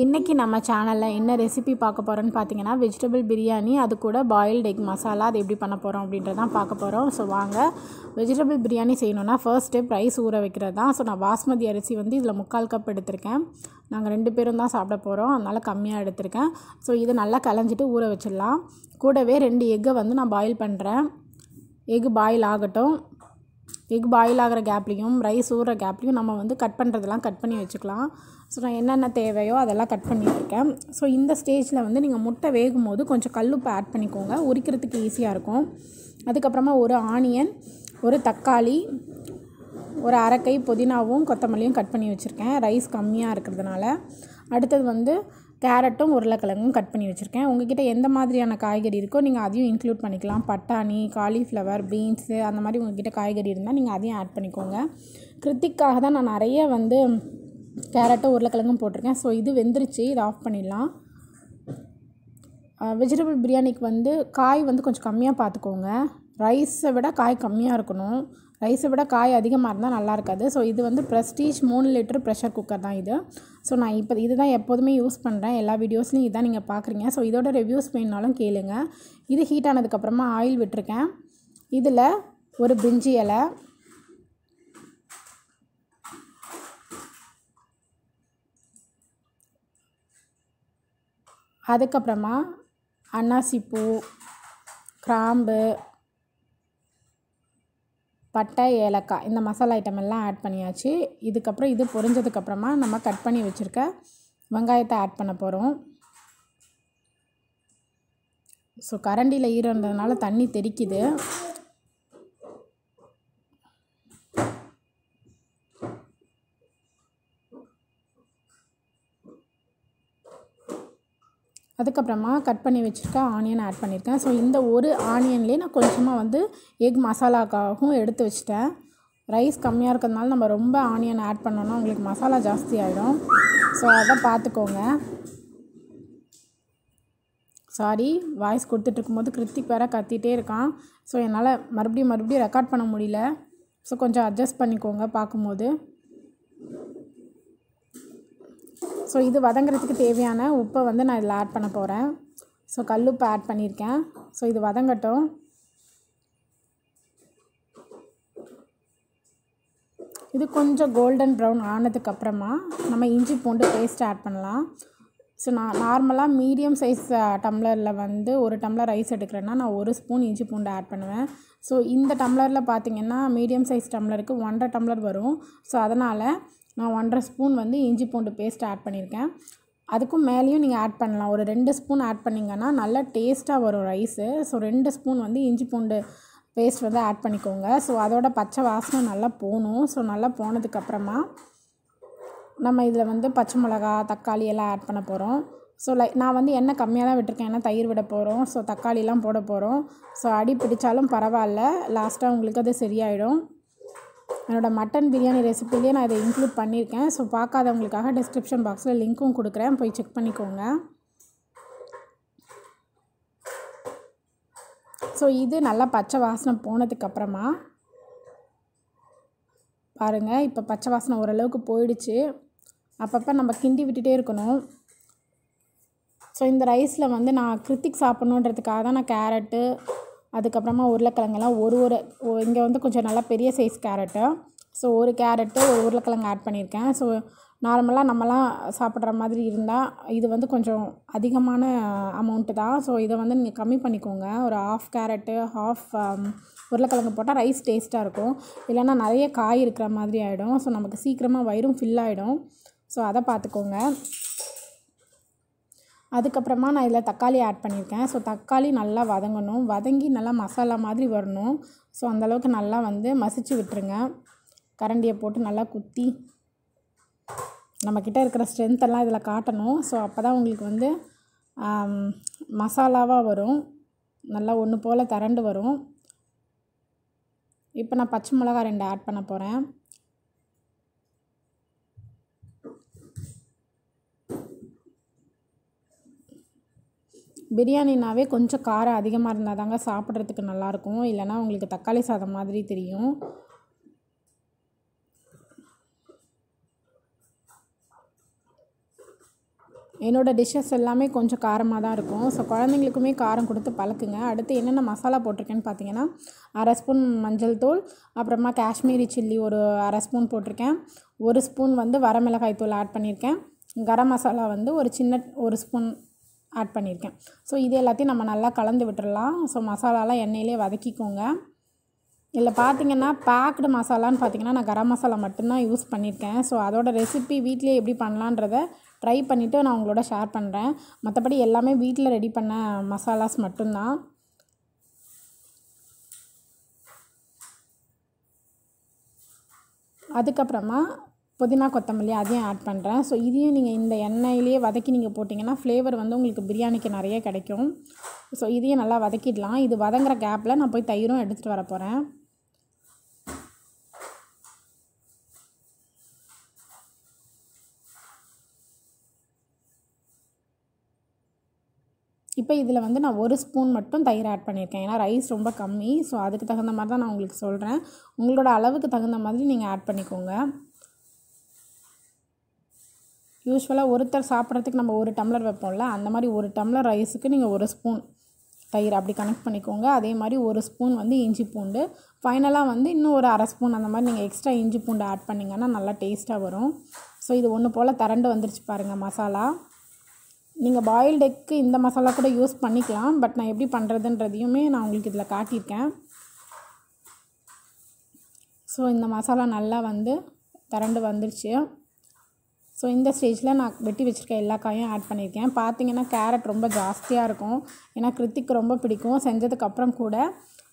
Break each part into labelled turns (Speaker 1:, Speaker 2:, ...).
Speaker 1: இன்றைக்கி நம்ம சேனலில் என்ன ரெசிபி பார்க்க போகிறோன்னு பார்த்தீங்கன்னா வெஜிடபிள் பிரியாணி, அது கூட பாயில்டு எக் மசாலா. அது எப்படி பண்ண போகிறோம் அப்படின்றதான் பார்க்க போகிறோம். ஸோ வாங்க. வெஜிடபிள் பிரியாணி செய்யணுன்னா ஃபர்ஸ்ட் ஸ்டெப் ரைஸ் ஊற வைக்கிறது தான். ஸோ நான் பாஸ்மதி அரிசி வந்து இதில் 3/4 கப் எடுத்திருக்கேன். நாங்கள் 2 பேரும் தான் சாப்பிட போகிறோம், அதனால் கம்மியாக எடுத்திருக்கேன். ஸோ இதை நல்லா களைஞ்சிட்டு ஊற வச்சிடலாம். கூடவே 2 எக்கை வந்து நான் பாயில் பண்ணுறேன். எக் பாயில் ஆகட்டும். எக் பாயில் ஆகிற கேப்லேயும் ரைஸ் ஊறுற கேப்லேயும் நம்ம வந்து கட் பண்ணுறதெல்லாம் கட் பண்ணி வச்சுக்கலாம். ஸோ நான் என்னென்ன தேவையோ அதெல்லாம் கட் பண்ணிட்டுருக்கேன். ஸோ இந்த ஸ்டேஜில் வந்து நீங்கள் முட்டை வேகும் போது கொஞ்சம் கல்லுப்பு ஆட் பண்ணிக்கோங்க, உரிக்கிறதுக்கு ஈஸியாக இருக்கும். அதுக்கப்புறமா ஒரு ஆனியன், ஒரு தக்காளி, ஒரு அரைக்கை புதினாவும் கொத்தமல்லியும் கட் பண்ணி வச்சுருக்கேன், ரைஸ் கம்மியாக இருக்கிறதுனால. அடுத்தது வந்து கேரட்டும் உருளைக்கிழங்கும் கட் பண்ணி வச்சுருக்கேன். உங்கள்கிட்ட எந்த மாதிரியான காய்கறி இருக்கோ நீங்கள் அதையும் இன்க்ளூட் பண்ணிக்கலாம். பட்டாணி, காலிஃப்ளவர், பீன்ஸு அந்த மாதிரி உங்கள்கிட்ட காய்கறி இருந்தால் நீங்கள் அதையும் ஆட் பண்ணிக்கோங்க. கிருத்திக்காக தான் நான் நிறைய வந்து கேரட்டும் உருளைக்கிழங்கும் போட்டிருக்கேன். ஸோ இது வெந்துருச்சு, இதை ஆஃப் பண்ணிடலாம். வெஜிடபிள் பிரியாணிக்கு வந்து காய் வந்து கொஞ்சம் கம்மியாக பார்த்துக்கோங்க. ரைஸை விட காய் கம்மியாக இருக்கணும். ரைஸை விட காய் அதிகமாக இருந்தால் நல்லா இருக்காது. ஸோ இது வந்து ப்ரெஸ்டீஜ் 3 லிட்டர் ப்ரெஷர் குக்கர் தான் இது. ஸோ நான் இப்போ இது தான் எப்போதுமே யூஸ் பண்ணுறேன். எல்லா வீடியோஸ்லையும் இதான் நீங்கள் பார்க்குறீங்க. ஸோ இதோட ரிவ்யூஸ் வேணுனாலும் கேளுங்க. இது ஹீட் ஆனதுக்கப்புறமா ஆயில் விட்டுருக்கேன். இதில் ஒரு பிரிஞ்சி இலை, அதுக்கப்புறமா அன்னாசிப்பூ, கிராம்பு, பட்டை, ஏலக்காய், இந்த மசாலா ஐட்டம் எல்லாம் ஆட் பண்ணியாச்சு. இதுக்கப்புறம் இது பொரிஞ்சதுக்கப்புறமா நம்ம கட் பண்ணி வச்சுருக்க வெங்காயத்தை ஆட் பண்ண போகிறோம். ஸோ கரண்டியில் ஈரன்றதுனால தண்ணி தெறிக்குது. அதுக்கப்புறமா கட் பண்ணி வச்சுருக்க ஆனியன் ஆட் பண்ணியிருக்கேன். ஸோ இந்த ஒரு ஆனியன்லேயே நான் கொஞ்சமாக வந்து எக் மசாலாக்காகவும் எடுத்து வச்சுட்டேன். ரைஸ் கம்மியாக இருக்கிறதுனால நம்ம ரொம்ப ஆனியன் ஆட் பண்ணோன்னா உங்களுக்கு மசாலா ஜாஸ்தி ஆகிடும். ஸோ அதை பார்த்துக்கோங்க. சாரி, வாய்ஸ் கொடுத்துட்ருக்கும்போது கிருத்திக் வேறு கத்திகிட்டே இருக்கான். ஸோ என்னால் மறுபடியும் ரெக்கார்ட் பண்ண முடியல. ஸோ கொஞ்சம் அட்ஜஸ்ட் பண்ணிக்கோங்க பார்க்கும்போது. ஸோ இது வதங்கிறதுக்கு தேவையான உப்பை வந்து நான் இதில் ஆட் பண்ண போகிறேன். ஸோ கல்லுப்பு ஆட் பண்ணியிருக்கேன். ஸோ இது வதங்கட்டும். இது கொஞ்சம் கோல்டன் ப்ரௌன் ஆனதுக்கப்புறமா நம்ம இஞ்சி பூண்டு பேஸ்ட் ஆட் பண்ணலாம். ஸோ நான் நார்மலாக மீடியம் சைஸ் டம்ளரில் வந்து 1 டம்ளர் ரைஸ் எடுக்கிறேன்னா நான் 1 ஸ்பூன் இஞ்சி பூண்டு ஆட் பண்ணுவேன். ஸோ இந்த டம்ளரில் பார்த்திங்கன்னா மீடியம் சைஸ் டம்ளருக்கு 1.5 டம்ளர் வரும். ஸோ அதனால் நான் 1.5 ஸ்பூன் வந்து இஞ்சி பூண்டு பேஸ்ட் ஆட் பண்ணியிருக்கேன். அதுக்கும் மேலேயும் நீங்கள் ஆட் பண்ணலாம். ஒரு 2 ஸ்பூன் ஆட் பண்ணிங்கன்னா நல்லா டேஸ்ட்டாக வரும் ரைஸு. ஸோ 2 ஸ்பூன் வந்து இஞ்சி பூண்டு பேஸ்ட் வந்து ஆட் பண்ணிக்கோங்க. ஸோ அதோட பச்சை வாசனை நல்லா போகணும். ஸோ நல்லா போனதுக்கப்புறமா நம்ம இதில் வந்து பச்சை மிளகா, தக்காளி எல்லாம் ஆட் பண்ண போகிறோம். ஸோ நான் வந்து எண்ணெய் கம்மியாக தான் விட்டுருக்கேன், ஏன்னா தயிர் விட போகிறோம். ஸோ தக்காளிலாம் போட போகிறோம். ஸோ அடி பிடிச்சாலும் பரவாயில்ல, லாஸ்ட்டாக உங்களுக்கு அது சரியாயிடும். என்னோடய மட்டன் பிரியாணி ரெசிபிலேயே நான் இதை இன்க்ளூட் பண்ணியிருக்கேன். ஸோ பார்க்காதவங்களுக்காக டிஸ்கிரிப்ஷன் பாக்ஸில் லிங்க்கும் கொடுக்குறேன், போய் செக் பண்ணிக்கோங்க. ஸோ இது நல்லா பச்சை வாசனை போனதுக்கப்புறமா பாருங்கள், இப்போ பச்சை வாசனை ஓரளவுக்கு போயிடுச்சு. அப்பப்போ நம்ம கிண்டி விட்டுட்டே இருக்கணும். ஸோ இந்த ரைஸில் வந்து நான் கிருத்திக் சாப்பிட்ணுன்றதுக்காக தான் நான் கேரட்டு, அதுக்கப்புறமா உருளைக்கிழங்கெல்லாம் இங்கே வந்து கொஞ்சம் நல்லா பெரிய சைஸ் கேரட்டு. ஸோ ஒரு கேரட்டு, ஒரு உருளைக்கிழங்கு ஆட் பண்ணியிருக்கேன். ஸோ நார்மலாக நம்மலாம் சாப்பிட்ற மாதிரி இருந்தால் இது வந்து கொஞ்சம் அதிகமான அமௌண்ட்டு தான். ஸோ இதை வந்து நீங்கள் கம்மி பண்ணிக்கோங்க. ஒரு 1/2 கேரட்டு, 1/2 உருளைக்கிழங்கு போட்டால் ரைஸ் டேஸ்ட்டாக இருக்கும். இல்லைன்னா நிறைய காய் இருக்கிற மாதிரி ஆகிடும். ஸோ நமக்கு சீக்கிரமாக வயிறும் ஃபில் ஆகிடும். ஸோ அதை பார்த்துக்கோங்க. அதுக்கப்புறமா நான் இதில் தக்காளி ஆட் பண்ணியிருக்கேன். ஸோ தக்காளி நல்லா வதங்கணும், வதங்கி நல்லா மசாலா மாதிரி வரணும். ஸோ அந்தளவுக்கு நல்லா வந்து மசிச்சு விட்டுருங்க. கரண்டியை போட்டு நல்லா குத்தி நம்மக்கிட்ட இருக்கிற ஸ்ட்ரென்த்தெல்லாம் இதில் காட்டணும். ஸோ அப்போ தான் உங்களுக்கு வந்து மசாலாவாக வரும், நல்லா ஒன்று போல் திரண்டு வரும். இப்போ நான் பச்சை மிளகா 2 ஆட் பண்ண போகிறேன். பிரியாணினாவே கொஞ்சம் காரம் அதிகமாக இருந்தால் தாங்க சாப்பிட்றதுக்கு நல்லாயிருக்கும். இல்லைனா உங்களுக்கு தக்காளி சாதம் மாதிரி தெரியும். என்னோடய டிஷ்ஷஸ் எல்லாமே கொஞ்சம் காரமாக தான் இருக்கும். ஸோ குழந்தைங்களுக்குமே காரம் கொடுத்து பழக்குங்க. அடுத்து என்னென்ன மசாலா போட்டிருக்கேன்னு பார்த்தீங்கன்னா, அரை ஸ்பூன் மஞ்சள் தூள், அப்புறமா காஷ்மீரி சில்லி ஒரு அரை ஸ்பூன் போட்டிருக்கேன். 1 ஸ்பூன் வந்து வரமிளகாய் தூள் ஆட் பண்ணியிருக்கேன். கரம் மசாலா வந்து ஒரு ஸ்பூன் ஆட் பண்ணியிருக்கேன். ஸோ இது எல்லாத்தையும் நம்ம நல்லா கலந்து விட்டுறலாம். ஸோ மசாலாலாம் எண்ணெயிலே வதக்கிக்கோங்க. இதில் பார்த்தீங்கன்னா பேக்டு மசாலான்னு பார்த்தீங்கன்னா நான் கரம் மசாலா மட்டும்தான் யூஸ் பண்ணியிருக்கேன். ஸோ அதோட ரெசிபி வீட்டிலே எப்படி பண்ணலான்றதை ட்ரை பண்ணிவிட்டு நான் உங்களோட ஷேர் பண்ணுறேன். மற்றபடி எல்லாமே வீட்டில் ரெடி பண்ண மசாலாஸ் மட்டும்தான். அதுக்கப்புறமா புதினா கொத்தமல்லி அதையும் ஆட் பண்ணுறேன். ஸோ இதையும் நீங்கள் இந்த எண்ணெயிலேயே வதக்கி நீங்கள் போட்டிங்கன்னா ஃப்ளேவர் வந்து உங்களுக்கு பிரியாணிக்கு நிறைய கிடைக்கும். ஸோ இதையும் நல்லா வதக்கிடலாம். இது வதங்குற கேப்பில் நான் போய் தயிரும் எடுத்துகிட்டு வர போகிறேன். இப்போ இதில் வந்து நான் 1 ஸ்பூன் மட்டும் தயிர் ஆட் பண்ணியிருக்கேன். ஏன்னா ரைஸ் ரொம்ப கம்மி. ஸோ அதுக்கு தகுந்த மாதிரி தான் நான் உங்களுக்கு சொல்கிறேன். உங்களோட அளவுக்கு தகுந்த மாதிரி நீங்கள் ஆட் பண்ணிக்கோங்க. யூஸ்வலாக ஒருத்தர் சாப்பிட்றதுக்கு நம்ம 1 டம்ளர் வைப்போம்ல, அந்த மாதிரி 1 டம்ளர் ரைஸுக்கு நீங்கள் 1 ஸ்பூன் தயிர் அப்படி கனெக்ட் பண்ணிக்கோங்க. அதே மாதிரி 1 ஸ்பூன் வந்து இஞ்சி பூண்டு, ஃபைனலாக வந்து இன்னும் ஒரு அரை ஸ்பூன் அந்த மாதிரி நீங்கள் எக்ஸ்ட்ரா இஞ்சி பூண்டு ஆட் பண்ணிங்கன்னா நல்லா டேஸ்ட்டாக வரும். ஸோ இது ஒன்று போல் திரண்டு வந்துருச்சு பாருங்கள் மசாலா. நீங்கள் பாயில்டு எக்கு இந்த மசாலா கூட யூஸ் பண்ணிக்கலாம். பட் நான் எப்படி பண்ணுறதுன்றதையுமே நான் உங்களுக்கு இதில் காட்டியிருக்கேன். ஸோ இந்த மசாலா நல்லா வந்து திரண்டு வந்துருச்சு. ஸோ இந்த ஸ்டேஜில் நான் வெட்டி வச்சுருக்க எல்லா காயும் ஆட் பண்ணியிருக்கேன். பார்த்தீங்கன்னா கேரட் ரொம்ப ஜாஸ்தியாக இருக்கும். ஏன்னா கிருத்திக்கு ரொம்ப பிடிக்கும். செஞ்சதுக்கப்புறம் கூட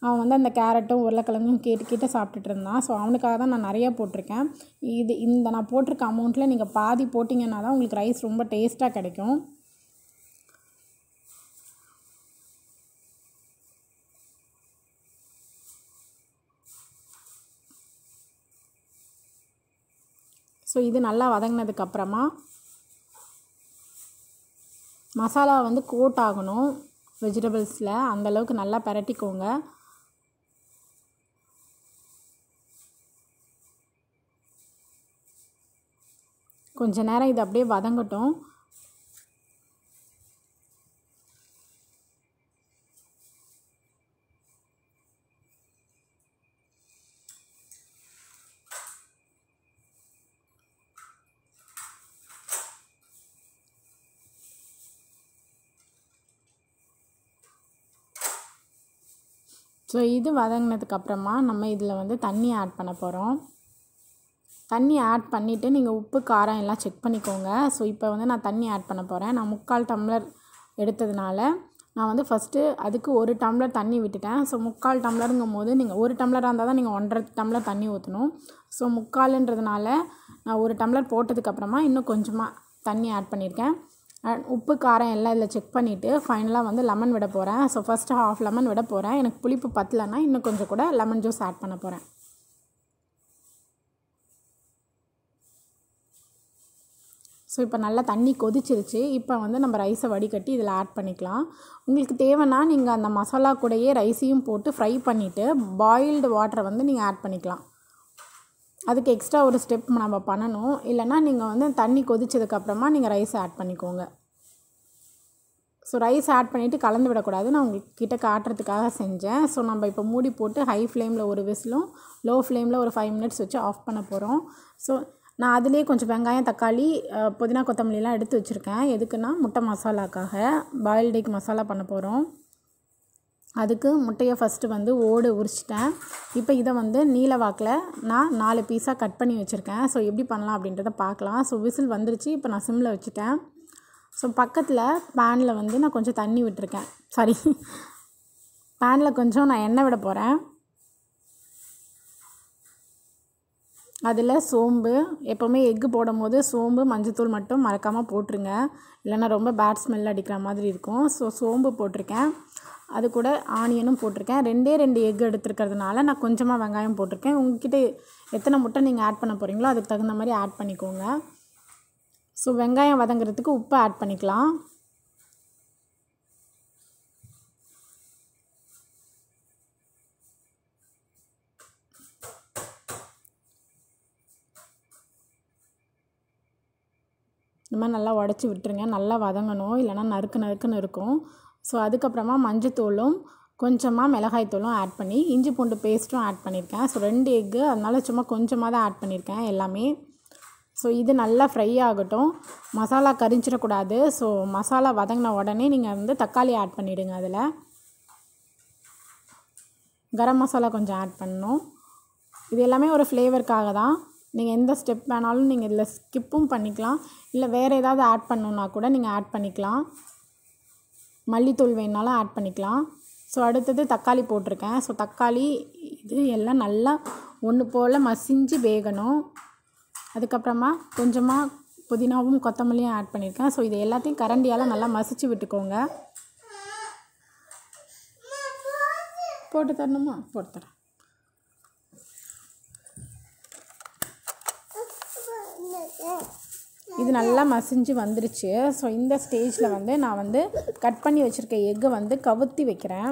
Speaker 1: அவன் வந்து அந்த கேரட்டும் உருளைக்கிழங்கும் கேட்டு சாப்பிட்டுட்டு இருந்தான். ஸோ அவனுக்காக தான் நான் நிறையா போட்டிருக்கேன். இந்த நான் போட்டிருக்க அமௌண்ட்டில் நீங்கள் பாதி போட்டிங்கன்னா தான் உங்களுக்கு ரைஸ் ரொம்ப டேஸ்ட்டாக கிடைக்கும். ஸோ இது நல்லா வதங்கினதுக்கப்புறமா மசாலா வந்து கோட் ஆகணும் வெஜிடபிள்ஸில். அந்தளவுக்கு நல்லா பரட்டிக்கோங்க. கொஞ்ச நேரம் இது அப்படியே வதங்கட்டும். ஸோ இது வதங்கினதுக்கப்புறமா நம்ம இதில் வந்து தண்ணி ஆட் பண்ண போகிறோம். தண்ணி ஆட் பண்ணிவிட்டு நீங்கள் உப்பு காரம் எல்லாம் செக் பண்ணிக்கோங்க. ஸோ இப்போ வந்து நான் தண்ணி ஆட் பண்ண போகிறேன். நான் 3/4 டம்ளர் எடுத்ததுனால நான் வந்து ஃபஸ்ட்டு அதுக்கு 1 டம்ளர் தண்ணி விட்டுட்டேன். ஸோ 3/4 டம்ளருங்கும் போது நீங்கள் 1 டம்ளராக இருந்தால் தான் நீங்கள் 1.5 டம்ளர் தண்ணி ஊற்றணும். ஸோ 3/4ன்றதுனால நான் 1 டம்ளர் போட்டதுக்கப்புறமா இன்னும் கொஞ்சமாக தண்ணி ஆட் பண்ணியிருக்கேன். உப்பு காரம் எல்லாம் இதில் செக் பண்ணிவிட்டு ஃபைனலாக வந்து லெமன் விட போகிறேன். ஸோ ஃபஸ்ட்டு ½ லெமன் விட போகிறேன். எனக்கு புளிப்பு பத்தலைன்னா இன்னும் கொஞ்சம் கூட லெமன் ஜூஸ் ஆட் பண்ண போகிறேன். ஸோ இப்போ நல்லா தண்ணி கொதிச்சிருச்சு. இப்போ வந்து நம்ம ரைஸை வடிகட்டி இதில் ஆட் பண்ணிக்கலாம். உங்களுக்கு தேவைன்னா நீங்கள் அந்த மசாலா கூடயே ரைஸையும் போட்டு ஃப்ரை பண்ணிவிட்டு பாயில்டு வாட்டரை வந்து நீங்கள் ஆட் பண்ணிக்கலாம். அதுக்கு எக்ஸ்ட்ரா ஒரு ஸ்டெப் நம்ம பண்ணணும். இல்லைனா நீங்கள் வந்து தண்ணி கொதிச்சதுக்கப்புறமா நீங்கள் ரைஸை ஆட் பண்ணிக்கோங்க. ஸோ ரைஸ் ஆட் பண்ணிவிட்டு கலந்து விடக்கூடாது. நான் உங்கள்கிட்ட காட்டுறதுக்காக செஞ்சேன். ஸோ நம்ம இப்போ மூடி போட்டு ஹை ஃப்ளேமில் ஒரு விசிலும் லோ ஃப்ளேமில் ஒரு 5 மினிட்ஸ் வச்சு ஆஃப் பண்ண போகிறோம். ஸோ நான் அதிலே கொஞ்சம் வெங்காயம், தக்காளி, புதினா, கொத்தமல்லிலாம் எடுத்து வச்சுருக்கேன். எதுக்குன்னா முட்டை மசாலாக்காக பாயில்டு எக் மசாலா பண்ண போகிறோம். அதுக்கு முட்டையை ஃபஸ்ட்டு வந்து ஓடு உரிச்சிட்டேன். இப்போ இதை வந்து நீல வாக்கில் நான் 4 பீஸாக கட் பண்ணி வச்சுருக்கேன். ஸோ எப்படி பண்ணலாம் அப்படின்றத பார்க்கலாம். ஸோ விசில் வந்துருச்சு. இப்போ நான் சிம்மில் வச்சுட்டேன். ஸோ பக்கத்தில் பேனில் வந்து நான் கொஞ்சம் தண்ணி விட்டுருக்கேன். பேனில் கொஞ்சம் நான் எண்ணெய் விட போகிறேன். அதில் சோம்பு, எப்போவுமே எக்கு போடும் போது சோம்பு, மஞ்சத்தூள் மட்டும் மறக்காமல் போட்டுருங்க. இல்லைன்னா ரொம்ப பேட் ஸ்மெல் அடிக்கிற மாதிரி இருக்கும். ஸோ சோம்பு போட்டிருக்கேன். அது கூட ஆனியனும் போட்டிருக்கேன். 2 எக் எடுத்துருக்கிறதுனால நான் கொஞ்சமாக வெங்காயம் போட்டிருக்கேன். உங்கள்கிட்ட எத்தனை முட்டை நீங்கள் ஆட் பண்ண போகிறீங்களோ அதுக்கு தகுந்த மாதிரி ஆட் பண்ணிக்கோங்க. ஸோ வெங்காயம் வதங்கிறதுக்கு உப்பு ஆட் பண்ணிக்கலாம். இந்த மாதிரி நல்லா உடச்சி விட்டுருங்க. நல்லா வதங்கணும், இல்லைனா நறுக்கு நறுக்குன்னு இருக்கும். ஸோ அதுக்கப்புறமா மஞ்சத்தூளும் கொஞ்சமாக மிளகாய்த்தூளும் ஆட் பண்ணி இஞ்சி பூண்டு பேஸ்ட்டும் ஆட் பண்ணியிருக்கேன். ஸோ 2 எக்கு, அதனால சும்மா கொஞ்சமாக தான் ஆட் பண்ணியிருக்கேன் எல்லாமே. ஸோ இது நல்லா ஃப்ரை ஆகட்டும். மசாலா கரிஞ்சிடக்கூடாது. ஸோ மசாலா வதங்கின உடனே நீங்கள் வந்து தக்காளி ஆட் பண்ணிவிடுங்க. அதில் கரம் மசாலா கொஞ்சம் ஆட் பண்ணணும். இது எல்லாமே ஒரு ஃப்ளேவருக்காக தான். நீங்கள் எந்த ஸ்டெப் வேணாலும் நீங்கள் இதில் ஸ்கிப்பும் பண்ணிக்கலாம், இல்லை வேறு ஏதாவது ஆட் பண்ணணுன்னா கூட நீங்கள் ஆட் பண்ணிக்கலாம். மல்லித்தூள் வேணாலும் ஆட் பண்ணிக்கலாம். ஸோ அடுத்தது தக்காளி போட்டிருக்கேன். ஸோ தக்காளி இது எல்லாம் நல்லா ஒன்று போல் மசிஞ்சு வேகணும். அதுக்கப்புறமா கொஞ்சமாக புதினாவும் கொத்தமல்லியும் ஆட் பண்ணியிருக்கேன். ஸோ இது எல்லாத்தையும் கரண்டியால் நல்லா மசிச்சு விட்டுக்கோங்க. போட்டு தரணுமா? போட்டு தரேன். இது நல்லா மசிஞ்சு வந்துருச்சு. ஸோ இந்த ஸ்டேஜில் வந்து நான் வந்து கட் பண்ணி வச்சுருக்க எக்கை வந்து கவுத்தி வைக்கிறேன்.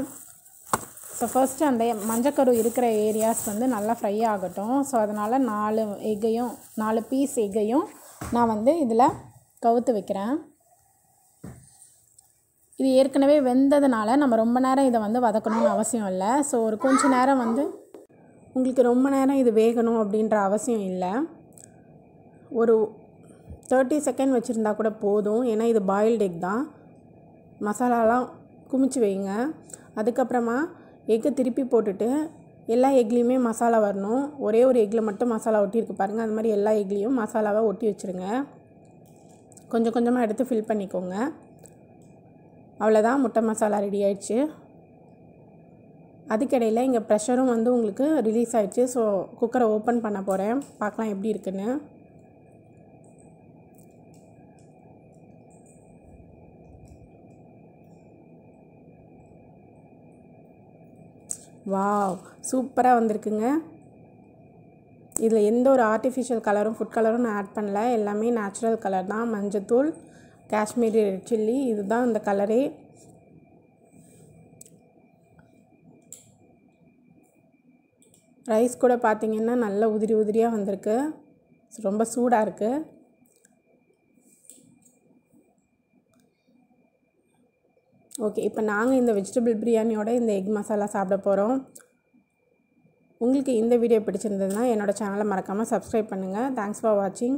Speaker 1: ஸோ ஃபர்ஸ்ட்டு அந்த மஞ்சக்கரு இருக்கிற ஏரியாஸ் வந்து நல்லா ஃப்ரை ஆகட்டும். ஸோ அதனால் 4 பீஸ் எக்கையும் நான் வந்து இதில் கவுத்து வைக்கிறேன். இது ஏற்கனவே வெந்ததுனால நம்ம ரொம்ப நேரம் இதை வந்து வதக்கணும்னு அவசியம் இல்லை. ஸோ ஒரு கொஞ்சம் நேரம் வந்து உங்களுக்கு ரொம்ப நேரம் இது வேகணும் அப்படின்ற அவசியம் இல்லை. ஒரு 30 செகண்ட் வச்சுருந்தா கூட போதும். ஏன்னா இது பாயில்டு எக் தான். மசாலாலாம் குமிச்சு வைங்க. அதுக்கப்புறமா எக்கை திருப்பி போட்டுட்டு எல்லா எக்லேயுமே மசாலா வரணும். ஒரே ஒரு எக்கில் மட்டும் மசாலா ஒட்டியிருக்கு பாருங்கள். அது மாதிரி எல்லா எக்லேயும் மசாலாவை ஒட்டி வச்சுருங்க. கொஞ்சம் கொஞ்சமாக எடுத்து ஃபில் பண்ணிக்கோங்க. அவ்வளோதான், முட்டை மசாலா ரெடி ஆயிடுச்சு. அதுக்கிடையில் இங்கே ப்ரெஷரும் வந்து உங்களுக்கு ரிலீஸ் ஆகிடுச்சு. ஸோ குக்கரை ஓப்பன் பண்ண போகிறேன். பார்க்கலாம் எப்படி இருக்குன்னு. வாவ், சூப்பராக வந்திருக்குங்க. இதில் எந்த ஒரு ஆர்டிஃபிஷியல் கலரும் ஃபுட் கலரும் நான் ஆட் பண்ணல. எல்லாமே நேச்சுரல் கலர் தான். மஞ்சத்தூள், காஷ்மீரி ரெட் சில்லி, இதுதான் இந்த கலரே. ரைஸ் கூட பார்த்திங்கன்னா நல்லா உதிரி உதிரியாக வந்திருக்கு. ரொம்ப சூடாக இருக்குது. ஓகே, இப்போ நாங்கள் இந்த வெஜிடபிள் பிரியாணியோட இந்த எக் மசாலா சாப்பிட போகிறோம். உங்களுக்கு இந்த வீடியோ பிடிச்சிருந்ததுன்னா என்னோடய சேனலை மறக்காமல் சப்ஸ்கிரைப் பண்ணுங்கள். தேங்க்ஸ் ஃபார் வாட்சிங்.